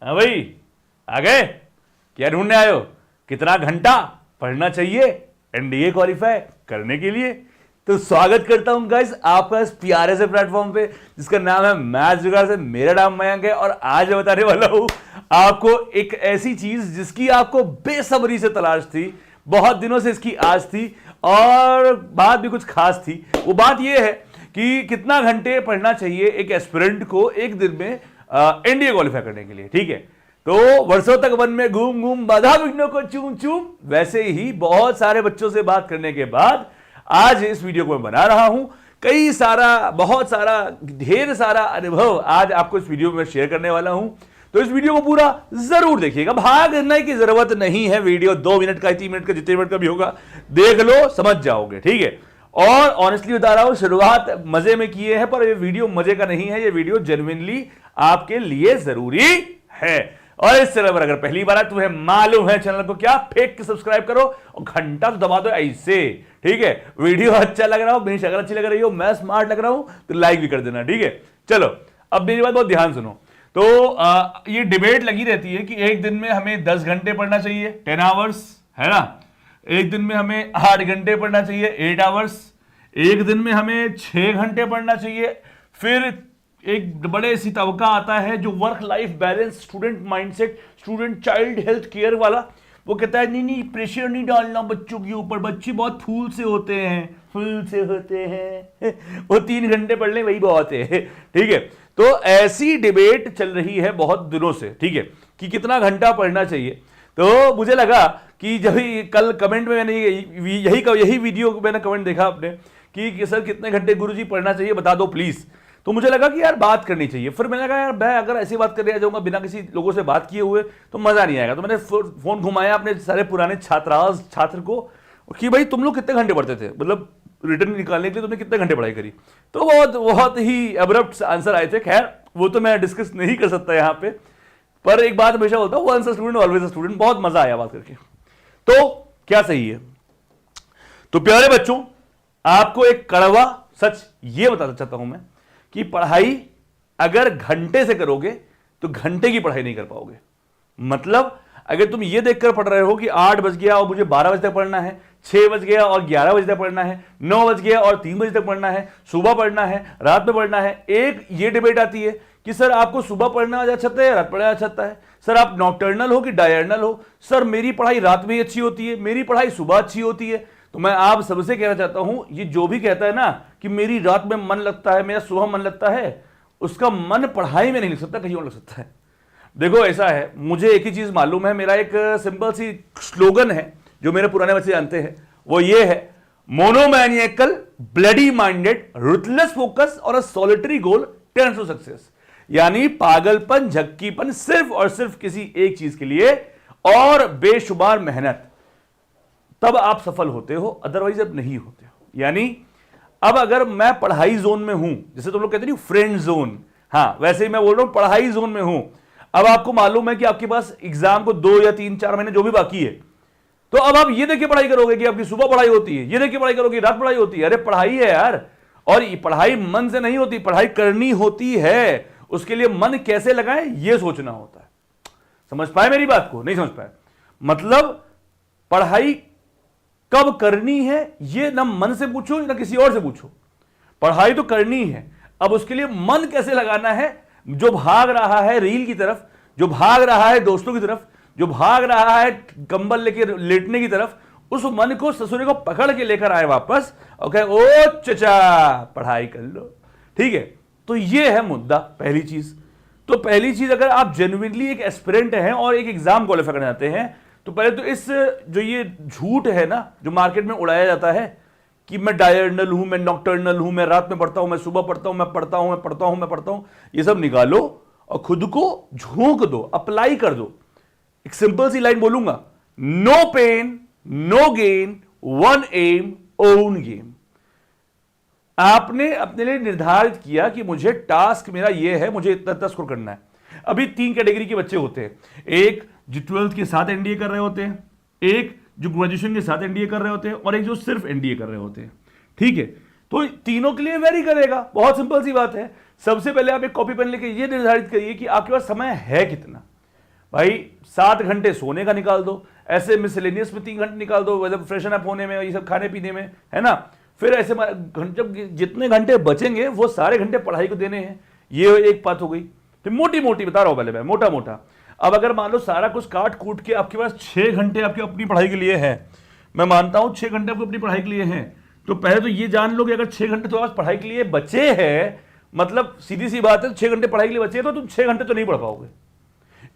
हाँ भाई, आ गए? क्या ढूंढने आए हो? कितना घंटा पढ़ना चाहिए एनडीए क्वालिफाई करने के लिए? तो स्वागत करता हूं गाइस आपका इस प्यारे से प्लेटफॉर्म पे जिसका नाम है मैथ्स जुगाड़ से। मेरा नाम मयंक है और आज मैं बताने वाला हूं आपको एक ऐसी चीज जिसकी आपको बेसब्री से तलाश थी, बहुत दिनों से इसकी आस थी और बात भी कुछ खास थी। वो बात यह है कि कितना घंटे पढ़ना चाहिए एक एस्पिरेंट को एक दिन में एनडीए क्वालिफाई करने के लिए। ठीक है, तो वर्षों तक वन में घूम घूम बाधा विघ्नों को चूम चूम, वैसे ही बहुत सारे बच्चों से बात करने के बाद आज इस वीडियो को मैं बना रहा हूं। बहुत सारा ढेर सारा अनुभव आज आपको इस वीडियो में शेयर करने वाला हूं, तो इस वीडियो को पूरा जरूर देखिएगा। भागने की जरूरत नहीं है, वीडियो 2 मिनट का 3 मिनट का जितने मिनट का भी होगा देख लो, समझ जाओगे। ठीक है, और ऑनेस्टली बता रहा हूं, शुरुआत मजे में किए हैं पर ये वीडियो मजे का नहीं है, ये वीडियो जेन्युइनली आपके लिए जरूरी है। और इस चैनल पर अगर पहली बार है, तुम्हें मालूम है चैनल को क्या फेंक के सब्सक्राइब करो और घंटा तो दबा दो ऐसे। ठीक है, वीडियो अच्छा लग रहा हो, मेरी शक्ल अच्छी लग रही हो, मैं स्मार्ट लग रहा हूं तो लाइक भी कर देना। ठीक है, चलो अब मेरी बात बहुत ध्यान सुनो। तो ये डिबेट लगी रहती है कि एक दिन में हमें 10 घंटे पढ़ना चाहिए, 10 आवर्स, है ना। एक दिन में हमें 8 घंटे पढ़ना चाहिए, 8 आवर्स। एक दिन में हमें 6 घंटे पढ़ना चाहिए। फिर एक बड़े सी तबका आता है जो work life balance, student mindset, student child health care वाला, वो कहता है नहीं प्रेशर नहीं डालना बच्चों के ऊपर, बच्चे बहुत फूल से होते हैं वो 3 घंटे पढ़ ले वही बहुत है। ठीक है, तो ऐसी डिबेट चल रही है बहुत दिनों से। ठीक है, कि कितना घंटा पढ़ना चाहिए। तो मुझे लगा कि जब कल कमेंट में मैंने यही वीडियो मैंने कमेंट देखा आपने कि सर कितने घंटे गुरुजी पढ़ना चाहिए बता दो प्लीज। तो मुझे लगा कि यार बात करनी चाहिए। फिर मैंने कहा यार मैं अगर ऐसी बात करने आ जाऊंगा बिना किसी लोगों से बात किए हुए तो मजा नहीं आएगा। तो मैंने फोन घुमाया अपने सारे पुराने छात्र को कि भाई तुम लोग कितने घंटे पढ़ते थे, मतलब रिटर्न निकालने के लिए तुमने कितने घंटे पढ़ाई करी। तो बहुत ही अब्रप्ट आंसर आए थे। खैर वो तो मैं डिस्कस नहीं कर सकता यहाँ पे, पर एक बात हमेशा बोलता हूँ, once a student always a student. बहुत मजा आया बात करके। तो क्या सही है? तो प्यारे बच्चों, आपको एक कड़वा सच ये बताना चाहता हूं मैं कि पढ़ाई अगर घंटे से करोगे तो घंटे की पढ़ाई नहीं कर पाओगे। मतलब अगर तुम ये देखकर पढ़ रहे हो कि 8 बज गया और मुझे 12 बजे तक पढ़ना है, 6 बज गया और 11 बजे तक पढ़ना है, 9 बज गया और 3 बजे तक पढ़ना है, सुबह पढ़ना है, रात में पढ़ना है। एक ये डिबेट आती है कि सर आपको सुबह पढ़ना अच्छा है, रात पढ़ना अच्छा है। सर आप नॉकटर्नल हो कि डायर्नल हो? सर मेरी पढ़ाई रात में अच्छी होती है, मेरी पढ़ाई सुबह अच्छी होती है। तो मैं आप सबसे कहना चाहता हूं, ये जो भी कहता है ना कि मेरी रात में मन लगता है, मेरा सुबह मन लगता है, उसका मन पढ़ाई में नहीं लग सकता, कहीं और लग सकता है। देखो ऐसा है, मुझे एक ही चीज मालूम है, मेरा एक सिंपल सी स्लोगन है जो मेरे पुराने बच्चे जानते हैं, वो ये है, monomaniacal, bloody minded, ruthless focus और a solitary goal turns to success. यानी पागलपन, झक्कीपन, सिर्फ और सिर्फ किसी एक चीज के लिए और बेशुमार मेहनत, तब आप सफल होते हो, अदरवाइज अब नहीं होते हो। यानी अब अगर मैं पढ़ाई जोन में हूं, जैसे तुम लोग कहते नहीं फ्रेंड जोन, हाँ वैसे ही मैं बोल रहा हूं पढ़ाई जोन में हूं। अब आपको मालूम है कि आपके पास एग्जाम को 2 या 3-4 महीने जो भी बाकी है, तो अब आप ये देख के पढ़ाई करोगे कि आपकी सुबह पढ़ाई होती है, ये देख के पढ़ाई करोगे रात पढ़ाई होती है। अरे पढ़ाई है यार, और पढ़ाई मन से नहीं होती, पढ़ाई करनी होती है। उसके लिए मन कैसे लगाए ये सोचना होता है। समझ पाए मेरी बात को? नहीं समझ पाए? मतलब पढ़ाई कब करनी है ये ना मन से पूछो ना किसी और से पूछो, पढ़ाई तो करनी है। अब उसके लिए मन कैसे लगाना है? जो भाग रहा है रील की तरफ, जो भाग रहा है दोस्तों की तरफ, जो भाग रहा है कंबल लेके लेटने की तरफ, उस मन को ससुरे को पकड़ के लेकर आए वापस और कहे ओ चचा पढ़ाई कर लो। ठीक है, तो ये है मुद्दा। पहली चीज तो पहली चीज, अगर आप जेन्युइनली एक एस्पिरेंट हैं और एक एग्जाम क्वालिफाई करना चाहते हैं, तो पहले तो इस जो ये झूठ है ना जो मार्केट में उड़ाया जाता है कि मैं डायर्नल हूं, मैं नॉकटर्नल हूं, मैं रात में पढ़ता हूं, मैं सुबह पढ़ता हूं, मैं पढ़ता हूं, ये सब निकालो और खुद को झोंक दो, अप्लाई कर दो। एक सिंपल सी लाइन बोलूंगा, no pain no gain, one aim own game. आपने अपने लिए निर्धारित किया कि मुझे टास्क मेरा ये है, मुझे इतना स्कोर करना है। अभी 3 कैटेगरी के बच्चे होते हैं, एक जो 12th के साथ एनडीए कर रहे होते हैं, एक जो ग्रेजुएशन के साथ एनडीए कर रहे होते हैं, और एक जो सिर्फ एनडीए कर रहे होते हैं। ठीक है, तो तीनों के लिए वेरी करेगा। बहुत सिंपल सी बात है। सबसे पहले आप एक कॉपी पेन लेके ये निर्धारित करिए कि आपके पास समय है कितना। भाई 7 घंटे सोने का निकाल दो, ऐसे मिसलेनियस में 3 घंटे निकाल दो, मतलब फ्रेशन अप होने में, ये सब खाने पीने में, है ना। फिर ऐसे जब जितने घंटे बचेंगे वो सारे घंटे पढ़ाई को देने हैं, ये एक बात हो गई। फिर मोटी मोटी बता रहा हूं पहले मैं, मोटा मोटा। अब अगर मान लो सारा कुछ काट कूट के आपके पास 6 घंटे आपके अपनी पढ़ाई के लिए है, मैं मानता हूं 6 घंटे आपको अपनी पढ़ाई के लिए हैं, तो पहले तो ये जान लो कि अगर 6 घंटे तुम्हारे पास पढ़ाई के लिए बचे हैं, मतलब सीधी सी बात है 6 घंटे पढ़ाई के लिए बचे हैं, तो तुम 6 घंटे तो नहीं पढ़ पाओगे।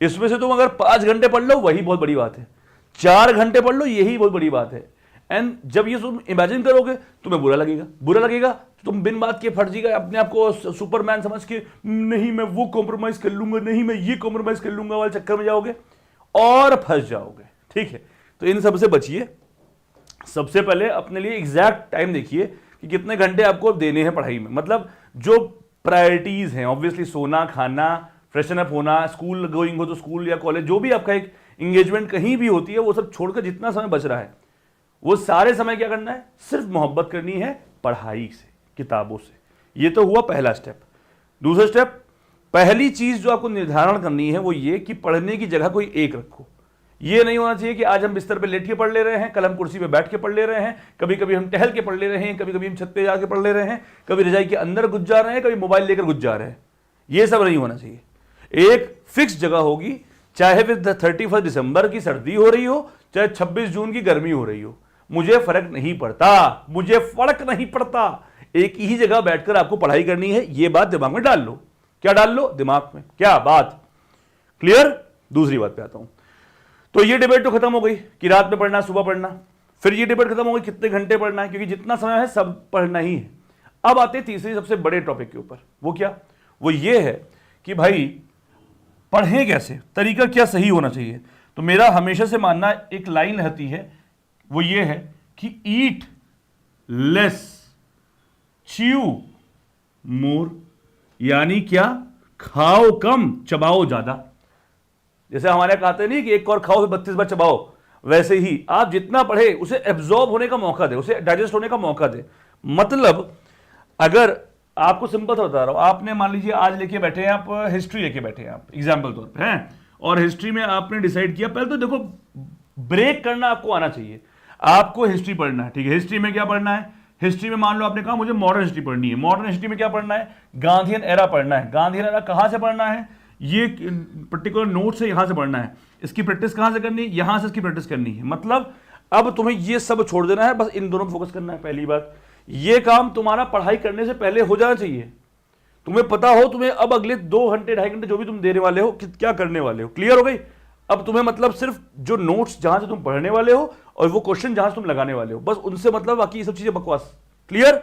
इसमें से तुम अगर 5 घंटे पढ़ लो वही बहुत बड़ी बात है, 4 घंटे पढ़ लो यही बहुत बड़ी बात है। एंड जब ये तुम इमेजिन करोगे तुम्हें बुरा लगेगा, बुरा लगेगा तो तुम बिन बात के फर्जीगा अपने आप को सुपरमैन समझ के नहीं मैं वो कॉम्प्रोमाइज कर लूंगा, नहीं मैं ये कॉम्प्रोमाइज कर लूंगा वाले चक्कर में जाओगे और फंस जाओगे। ठीक है, तो इन सबसे बचिए। सबसे पहले अपने लिए एग्जैक्ट टाइम देखिए कि कितने घंटे आपको देने हैं पढ़ाई में, मतलब जो प्रायोरिटीज हैं, ऑब्वियसली सोना, खाना, फ्रेशन अप होना, स्कूल गोइंग हो तो स्कूल या कॉलेज, जो भी आपका एक एंगेजमेंट कहीं भी होती है, वो सब छोड़कर जितना समय बच रहा है वो सारे समय क्या करना है, सिर्फ मोहब्बत करनी है पढ़ाई से, किताबों से। ये तो हुआ पहला स्टेप। दूसरा स्टेप, पहली चीज जो आपको निर्धारण करनी है वो ये कि पढ़ने की जगह कोई एक रखो। ये नहीं होना चाहिए कि आज हम बिस्तर पे लेट के पढ़ ले रहे हैं, कल हम कुर्सी पे बैठ के पढ़ ले रहे हैं, कभी कभी हम टहल के पढ़ ले रहे हैं, कभी कभी हम छत पे जाके पढ़ ले रहे हैं, कभी रजाई के अंदर घुस जा रहे हैं, कभी मोबाइल लेकर घुस जा रहे हैं। ये सब नहीं होना चाहिए। एक फिक्स जगह होगी, चाहे फिर 31 दिसंबर की सर्दी हो रही हो, चाहे 26 जून की गर्मी हो रही हो, मुझे फर्क नहीं पड़ता, मुझे फर्क नहीं पड़ता। एक ही जगह बैठकर आपको पढ़ाई करनी है, ये बात दिमाग में डाल लो। क्या डाल लो दिमाग में, क्या बात क्लियर। दूसरी बात पे आता हूं। तो ये डिबेट तो खत्म हो गई कि रात में पढ़ना, सुबह पढ़ना। फिर ये डिबेट खत्म हो गई कितने घंटे पढ़ना है, क्योंकि जितना समय है सब पढ़ना ही है। अब आते हैं तीसरी सबसे बड़े टॉपिक के ऊपर। वो क्या, वो ये है कि भाई पढ़ें कैसे, तरीका क्या सही होना चाहिए। तो मेरा हमेशा से मानना एक लाइन रहती है, वो ये है कि ईट लेस च्यू मोर, यानी क्या, खाओ कम चबाओ ज्यादा। जैसे हमारे कहते नहीं कि एक और खाओ फिर 32 बार चबाओ, वैसे ही आप जितना पढ़े उसे एब्जॉर्ब होने का मौका दे, उसे डाइजेस्ट होने का मौका दे। मतलब अगर आपको सिंपल सा बता रहा हूं, आपने मान लीजिए आज लेके बैठे हैं आप, हिस्ट्री लेके बैठे हैं आप एग्जाम्पल तौर पे हैं, और हिस्ट्री में आपने डिसाइड किया, पहले तो देखो ब्रेक करना आपको आना चाहिए। आपको हिस्ट्री पढ़ना है, ठीक है, हिस्ट्री में क्या पढ़ना है, हिस्ट्री में मान लो आपने कहा मुझे मॉडर्न हिस्ट्री पढ़नी है, मॉडर्न हिस्ट्री में क्या पढ़ना है, गांधीयन एरा पढ़ना है। गांधीयन एरा कहां से पढ़ना है, ये पर्टिकुलर नोट से यहां से पढ़ना है। इसकी प्रैक्टिस कहां से करनी है, यहां से इसकी प्रैक्टिस करनी है। मतलब अब तुम्हें ये सब छोड़ देना है, बस इन दोनों पर फोकस करना है। पहली बात, ये काम तुम्हारा पढ़ाई करने से पहले हो जाना चाहिए। तुम्हें पता हो तुम्हें अब अगले 2 घंटे 2.5 घंटे जो भी तुम देने वाले हो, क्या करने वाले हो, क्लियर हो गई। अब तुम्हें मतलब सिर्फ जो नोट्स जहां से तुम पढ़ने वाले हो और वो क्वेश्चन जहां से तुम लगाने वाले हो, बस उनसे मतलब, बाकी ये सब चीजें बकवास। क्लियर।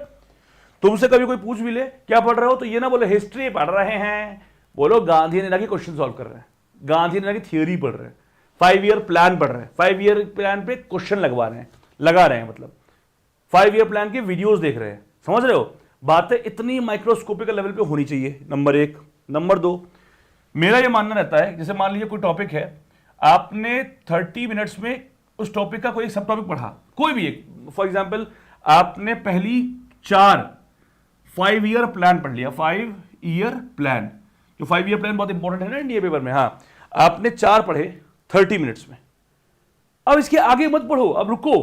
तुमसे कभी कोई पूछ भी ले क्या पढ़ रहे हो, तो ये ना बोले हिस्ट्री पढ़ रहे हैं, बोलो गांधी ने के क्वेश्चन सॉल्व कर रहे हैं, गांधी ने की थियोरी पढ़ रहे हैं, 5 ईयर प्लान पढ़ रहे हैं, 5 ईयर प्लान पे क्वेश्चन लगा रहे हैं, मतलब 5 ईयर प्लान के वीडियोस देख रहे हैं। समझ रहे हो, बातें इतनी माइक्रोस्कोपिक लेवल पे होनी चाहिए, नंबर 1। नंबर 2, मेरा ये मानना रहता है, जैसे मान लीजिए कोई टॉपिक है, आपने 30 मिनट्स में उस टॉपिक का कोई एक सब टॉपिक पढ़ा, कोई भी एक, फॉर एग्जांपल आपने पहली 4 5 ईयर प्लान पढ़ लिया, 5 ईयर प्लान, जो 5 ईयर प्लान बहुत इंपॉर्टेंट है ना इंडिया पेपर में। हाँ, आपने 4 पढ़े 30 मिनट्स में, अब इसके आगे मत पढ़ो, अब रुको।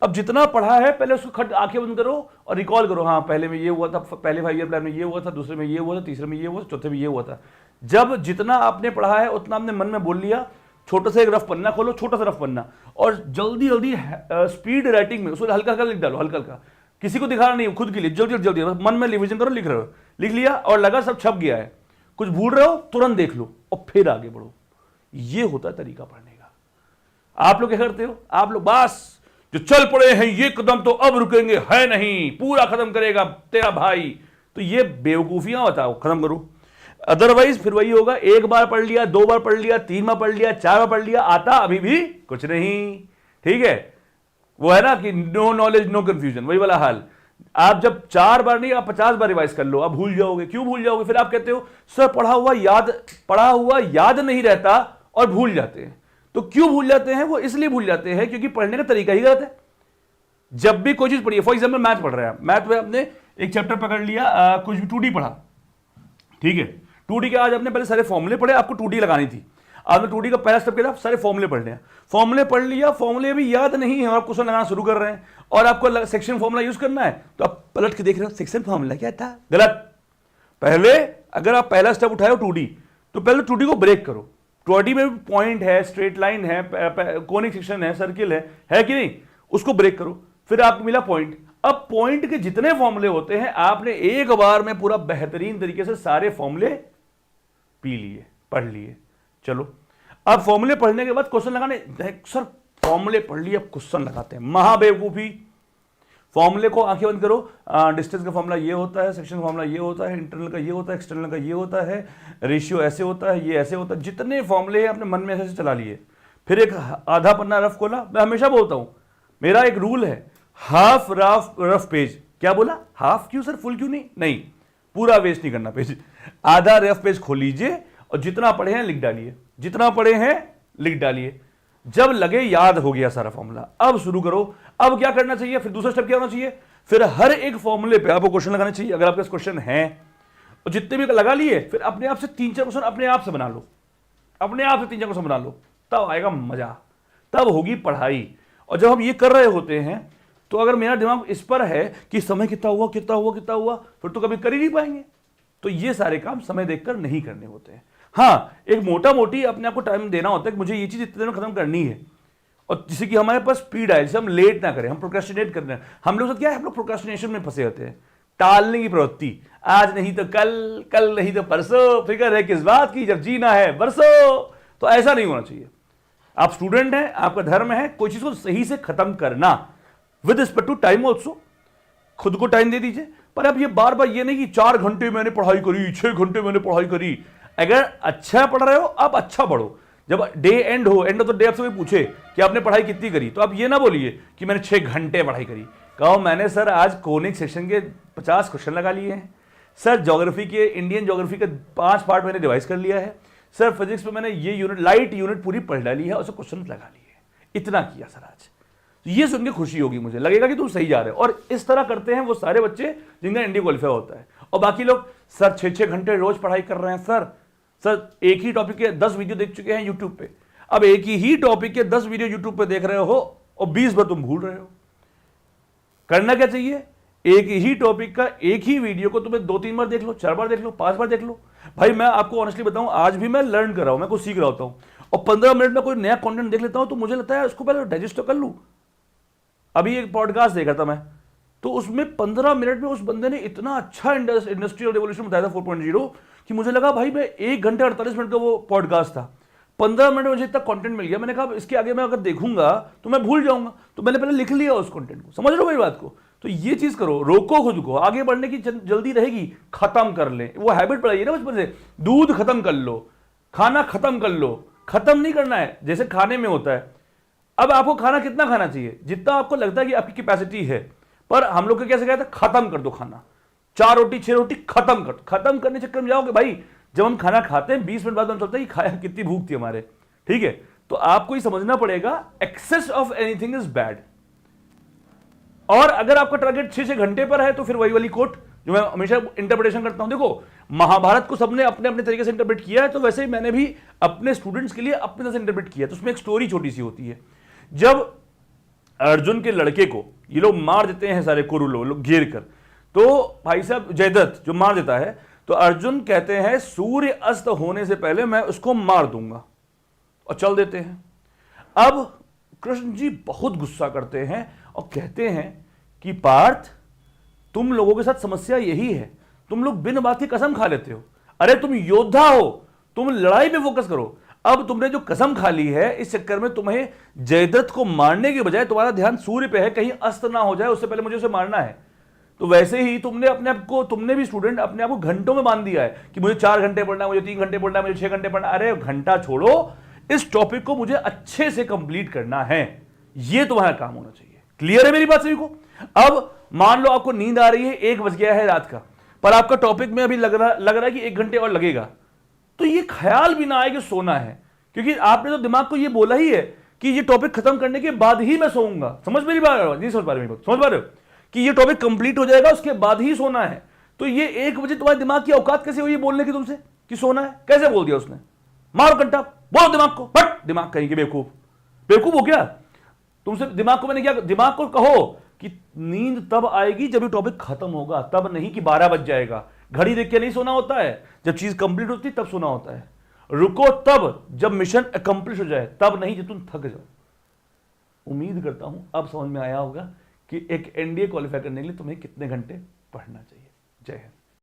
अब जितना पढ़ा है पहले उसको आंखें बंद करो और रिकॉल करो, हाँ पहले में ये हुआ था, पहले 5 ईयर प्लान में ये हुआ था, दूसरे में ये हुआ था, तीसरे में ये हुआ था, चौथे में ये हुआ था। जब जितना आपने पढ़ा है उतना आपने मन में बोल लिया, छोटा सा एक रफ पन्ना खोलो, छोटा सा रफ पन्ना, और जल्दी जल्दी स्पीड राइटिंग में उसको हल्का हल्का लिख डालो, हल्का हल्का, किसी को दिखाना नहीं, खुद के लिए जल्दी जल्दी मन में रिविजन करो, लिख रहे हो, लिख लिया और लगा सब छप गया है, कुछ भूल रहे हो तुरंत देख लो और फिर आगे बढ़ो। ये होता है तरीका पढ़ने का। आप लोग क्या करते हो, आप लोग बस जो चल पड़े हैं ये कदम तो अब रुकेंगे है नहीं, पूरा खत्म करेगा तेरा भाई, तो ये बेवकूफियां बताओ, खत्म करो। अदरवाइज फिर वही होगा, एक बार पढ़ लिया, 2 बार पढ़ लिया, 3 बार पढ़ लिया, 4 बार पढ़ लिया, आता अभी भी कुछ नहीं। ठीक है, वो है ना कि नो नॉलेज नो कंफ्यूजन, वही वाला हाल। आप जब 4 बार नहीं, आप 50 बार रिवाइज कर लो, आप भूल जाओगे। क्यों भूल जाओगे, फिर आप कहते हो सर पढ़ा हुआ याद नहीं रहता और भूल जाते हैं। तो क्यों भूल जाते हैं, वो इसलिए भूल जाते हैं क्योंकि पढ़ने का तरीका ही गलत है। जब भी कोई चीज पढ़िए, फॉर एग्जाम्पल मैथ पढ़ रहे हैं, मैथ में आपने एक चैप्टर पकड़ लिया, कुछ भी 2D पढ़ा, ठीक है, 2D के आज आपने पहले सारे फॉर्मूले पढ़े, आपको 2D लगानी थी। आपने 2D का पहला स्टेप किया, सारे फॉर्मूले पढ़ लिया, फॉर्मूले पढ़ लिया, फॉर्मूले भी याद नहीं है और आप क्वेश्चन लगाना शुरू कर रहे हैं और आपको सेक्शन फॉर्मूला यूज करना है, तो आप पलट के देख रहे हो सेक्शन फॉर्मूला क्या था, गलत। पहले अगर आप पहला स्टेप उठाए हो 2D, तो पहले 2D को ब्रेक करो। 2D में पॉइंट है, स्ट्रेट लाइन है, कोनिक सेक्शन है, सर्किल है कि नहीं, उसको ब्रेक करो, फिर आपको मिला पॉइंट। अब पॉइंट के जितने फॉर्मूले होते हैं आपने एक बार में पूरा बेहतरीन तरीके से सारे फॉर्मूले पी लिए, पढ़ लिए। चलो अब फॉर्मूले पढ़ने के बाद क्वेश्चन लगाने, सर फॉर्मूले पढ़ लिए अब क्वेश्चन लगाते हैं, महाबेवकूफी। फॉर्मूले को आंखें बंद करो, डिस्टेंस का फॉर्मूला ये होता है, सेक्शन फॉर्मूला ये होता है, इंटरनल का ये होता है, एक्सटर्नल का ये होता है, रेशियो ऐसे होता है, ये ऐसे होता है, जितने फॉर्मूले हैं अपने मन में ऐसे चला लिए। फिर एक आधा पन्ना रफ खोला। मैं हमेशा बोलता हूं, मेरा एक रूल है, हाफ रफ पेज। क्या बोला? हाफ क्यों सर, फुल क्यों नहीं, पूरा वेस्ट नहीं करना पेज, आधा रफ पेज खोल लीजिए और जितना पढ़े हैं लिख डालिए, जितना पढ़े हैं लिख डालिए। जब लगे याद हो गया सारा फॉर्मूला, अब शुरू करो। अब क्या करना चाहिए, फिर दूसरा स्टेप क्या होना चाहिए, फिर हर एक फॉर्मूले पे आपको क्वेश्चन लगाने चाहिए। अगर आपके क्वेश्चन हैं और जितने भी लगा लिए, फिर अपने आप से 3-4 क्वेश्चन अपने आप से बना लो, अपने आप से 3-4 क्वेश्चन बना लो, तब आएगा मजा, तब होगी पढ़ाई। और जब हम ये कर रहे होते हैं तो अगर मेरा दिमाग इस पर है कि समय कितना हुआ, फिर तो कभी कर ही नहीं पाएंगे। तो ये सारे काम समय देखकर नहीं करने होते हैं। हाँ, एक मोटा मोटी अपने आप को टाइम देना होता है कि मुझे ये चीज इतने देर में खत्म करनी है, और जिससे कि हमारे पास स्पीड आए, जिससे हम लेट ना करें, हम प्रोक्रेस्टिनेट कर रहे हैं। हम लोग क्या है, हम लोग प्रोक्रेस्टिनेशन में फंसे होते हैं, टालने की प्रवृत्ति, आज नहीं तो कल, कल नहीं तो परसों, फिक्र है किस बात की जब जीना है बरसों। तो ऐसा नहीं होना चाहिए। आप स्टूडेंट हैं, आपका धर्म है कोई चीज को सही से खत्म करना, with respect to time also, खुद को टाइम दे दीजिए। पर अब ये बार बार ये नहीं कि 4 घंटे मैंने पढ़ाई करी, 6 घंटे मैंने पढ़ाई करी। अगर अच्छा पढ़ रहे हो आप अच्छा पढ़ो, जब डे एंड हो, एंड ऑफ द डे आपसे कोई पूछे कि आपने पढ़ाई कितनी करी, तो आप ये ना बोलिए कि मैंने 6 घंटे पढ़ाई करी। कहो मैंने सर आज कोनिक सेक्शन के 50 क्वेश्चन लगा लिए हैं, सर ज्योग्राफी के, इंडियन ज्योग्राफी के 5 पार्ट मैंने रिवाइज कर लिया है, सर फिजिक्स में मैंने ये यूनिट, लाइट यूनिट पूरी पढ़ डाली है और उससे क्वेश्चन लगा लिए, इतना किया सर आज। तो ये सुन के खुशी होगी, मुझे लगेगा कि तुम सही जा रहे हो। और इस तरह करते हैं वो सारे बच्चे जिनका इंडिया क्वालिफाई होता है। और बाकी लोग सर 6-6 घंटे रोज पढ़ाई कर रहे हैं, सर एक ही टॉपिक के 10 वीडियो देख चुके हैं यूट्यूब पे। अब एक ही टॉपिक के 10 वीडियो यूट्यूब पे देख रहे हो और 20 बार तुम भूल रहे हो। करना क्या चाहिए, एक ही टॉपिक का एक ही वीडियो को तुम्हें 2-3 बार देख लो, 4 बार देख लो, 5 बार देख लो। भाई मैं आपको ऑनेस्टली बताऊं, आज भी मैं लर्न कर रहा हूं, मैं कुछ सीख रहा होता हूं, और 15 मिनट में कोई नया कंटेंट देख लेता हूं तो मुझे लगता है उसको पहले डाइजेस्ट तो कर लूं। अभी एक पॉडकास्ट देखा था मैं, तो उसमें 15 मिनट में उस बंदे ने इतना अच्छा इंडस्ट्रियल रेवोल्यूशन बताया था 4.0 कि मुझे लगा भाई मैं 1 घंटे 48 मिनट का वो पॉडकास्ट था, 15 मिनट में मुझे इतना कंटेंट मिल गया। मैंने कहा इसके आगे मैं अगर देखूंगा तो मैं भूल जाऊंगा, तो मैंने पहले लिख लिया उस कंटेंट को। समझ लो मेरी बात को। तो ये चीज करो, रोको खुद को, आगे बढ़ने की जल्दी रहेगी, खत्म कर ले। वो हैबिट पड़ाइए ना बचपन से, दूध खत्म कर लो, खाना खत्म कर लो। खत्म नहीं करना है, जैसे खाने में होता है। अब आपको खाना कितना खाना चाहिए, जितना आपको लगता है कि आपकी कैपेसिटी है। पर हम लोग को कैसे कहते हैं, खत्म कर दो खाना, 4 रोटी 6 रोटी खत्म कर। खत्म करने चक्कर में जाओगे भाई, जब हम खाना खाते हैं 20 मिनट बाद हम चलता है कि खाया कितनी भूख थी हमारे, ठीक है। तो आपको ये समझना पड़ेगा, excess of anything is bad. और अगर आपका टारगेट 6 घंटे पर है तो फिर वही वाली कोट जो मैं हमेशा इंटरप्रिटेशन करता हूं। देखो महाभारत को सबने अपने अपने तरीके से इंटरप्रेट किया है, तो वैसे ही मैंने भी अपने स्टूडेंट्स के लिए अपने तरह से इंटरप्रेट किया। तो उसमें एक स्टोरी छोटी सी होती है, जब अर्जुन के लड़के को ये लोग मार देते हैं, सारे कुरु लोग घेर कर, तो भाई साहब जयद्रथ जो मार देता है, तो अर्जुन कहते हैं सूर्य अस्त होने से पहले मैं उसको मार दूंगा, और चल देते हैं। अब कृष्ण जी बहुत गुस्सा करते हैं और कहते हैं कि पार्थ तुम लोगों के साथ समस्या यही है, तुम लोग बिन बात की कसम खा लेते हो। अरे तुम योद्धा हो, तुम लड़ाई पे फोकस करो। अब तुमने जो कसम खा ली है, इस चक्कर में तुम्हें जयद्रथ को मारने के बजाय तुम्हारा ध्यान सूर्य पे है, कहीं अस्त ना हो जाए, उससे पहले मुझे उसे मारना है। तो वैसे ही तुमने अपने आप को, तुमने भी स्टूडेंट अपने आप को घंटों में बांध दिया है कि मुझे 4 घंटे पढ़ना है, मुझे 3 घंटे पढ़ना है, मुझे 6 घंटे पढ़ना है। अरे घंटा छोड़ो, इस टॉपिक को मुझे अच्छे से कंप्लीट करना है, ये तुम्हारा काम होना चाहिए। क्लियर है मेरी बात सभी को? अब मान लो आपको नींद आ रही है, 1 बज गया है रात का, पर आपका टॉपिक में अभी लग रहा है कि 1 घंटे और लगेगा, तो ये ख्याल भी ना आए कि सोना है, क्योंकि आपने तो दिमाग को ये बोला ही है कि ये टॉपिक खत्म करने के बाद ही मैं सोऊंगा। समझ मेरी बात? नहीं समझ पा रहे, समझ पा रहे हो कि ये टॉपिक कंप्लीट हो जाएगा उसके बाद ही सोना है। तो ये 1 बजे तुम्हारे दिमाग की औकात कैसे हुई बोलने की तुमसे कि सोना है? कैसे बोल दिया उसने? मारो कंटा, बोलो दिमाग को, बट दिमाग कहीं के बेवकूफ, बेवकूफ हो क्या तुमसे? दिमाग को मैंने क्या, दिमाग को कहो कि नींद तब आएगी जब ये टॉपिक खत्म होगा, तब नहीं कि 12 बज जाएगा। घड़ी देख के नहीं सोना होता है, जब चीज कंप्लीट होती है तब सोना होता है। रुको तब जब मिशन अकम्प्लिश हो जाए, तब नहीं जब तुम थक जाओ। उम्मीद करता हूं अब समझ में आया होगा कि एक एनडीए क्वालिफाई करने के लिए तुम्हें कितने घंटे पढ़ना चाहिए। जय हिंद।